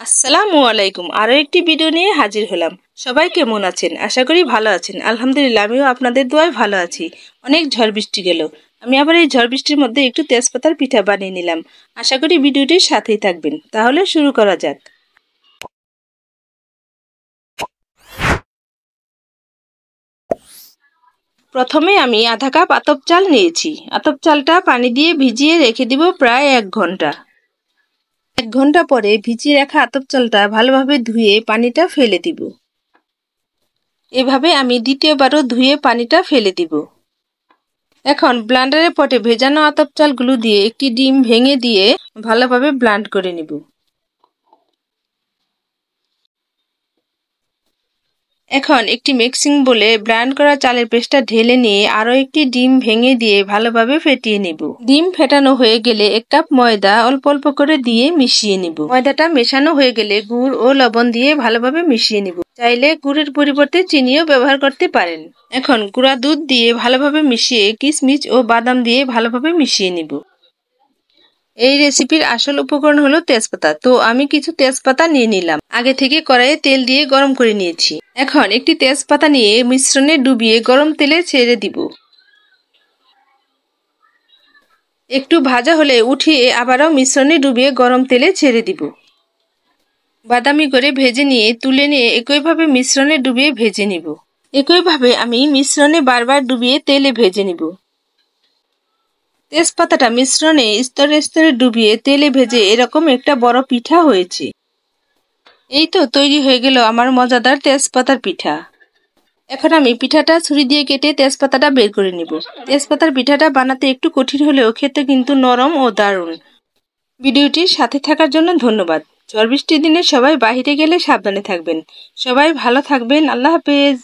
আসসালামু আলাইকুম। আরও একটি ভিডিও নিয়ে হাজির হলাম। সবাই কেমন আছেন? আশা করি ভালো আছেন। আলহামদুলিল্লাহ, আমিও আপনাদের দোয়ায় ভালো আছি। অনেক ঝড় বৃষ্টি গেল। আমি আবার এই ঝড় বৃষ্টির মধ্যে একটু তেজপাতার পিঠা বানিয়ে নিলাম। আশা করি ভিডিওটির সাথেই থাকবেন। তাহলে শুরু করা যাক। প্রথমে আমি আধা কাপ আতপ চাল নিয়েছি। আতপ চালটা পানি দিয়ে ভিজিয়ে রেখে দিব প্রায় 1 ঘন্টা। 1 ঘন্টা পরে ভিজিয়ে রাখা আতপ চালটা ভালোভাবে ধুয়ে পানিটা ফেলে দিব। এভাবে আমি দ্বিতীয়বারও ধুয়ে পানিটা ফেলে দিব। এখন ব্লেন্ডারের পটে ভেজানো আতপ চালগুলো দিয়ে একটি ডিম ভেঙে দিয়ে ভালোভাবে ব্লেন্ড করে নিব। এখন একটি মিক্সিং বোলে ব্লেন্ড করা চালের পেস্টটা ঢেলে নিয়ে আরও একটি ডিম ভেঙে দিয়ে ভালোভাবে ফেটিয়ে নিব। ডিম ফেটানো হয়ে গেলে 1 কাপ ময়দা অল্প অল্প করে দিয়ে মিশিয়ে নিব। ময়দাটা মেশানো হয়ে গেলে গুড় ও লবণ দিয়ে ভালোভাবে মিশিয়ে নিব। চাইলে গুড়ের পরিবর্তে চিনিও ব্যবহার করতে পারেন। এখন গুঁড়া দুধ দিয়ে ভালোভাবে মিশিয়ে কিশমিশ ও বাদাম দিয়ে ভালোভাবে মিশিয়ে নিব। এই রেসিপির আসল উপকরণ হলো তেজপাতা, তো আমি কিছু তেজপাতা নিয়ে নিলাম। আগে থেকে কড়াইয়ে তেল দিয়ে গরম করে নিয়েছি। এখন একটি তেজপাতা নিয়ে মিশ্রণে ডুবিয়ে গরম তেলে ছেড়ে দিব। একটু ভাজা হলে উঠিয়ে আবারও মিশ্রণে ডুবিয়ে গরম তেলে ছেড়ে দিব। বাদামি করে ভেজে নিয়ে তুলে নিয়ে একইভাবে মিশ্রণে ডুবিয়ে ভেজে নিব। একইভাবে আমি মিশ্রণে বারবার ডুবিয়ে তেলে ভেজে নিব। তেজপাতাটা মিশ্রণে স্তরে স্তরে ডুবিয়ে তেলে ভেজে এরকম একটা বড় পিঠা হয়েছে। এই তো তৈরি হয়ে গেল আমার মজাদার তেজপাতার পিঠা। এখন আমি পিঠাটা ছুরি দিয়ে কেটে তেজপাতাটা বের করে নিব। তেজপাতার পিঠাটা বানাতে একটু কঠিন হলেও খেতে কিন্তু নরম ও দারুণ। ভিডিওটির সাথে থাকার জন্য ধন্যবাদ। ঝড় বৃষ্টির দিনে সবাই বাইরে গেলে সাবধানে থাকবেন। সবাই ভালো থাকবেন। আল্লাহ হাফেজ।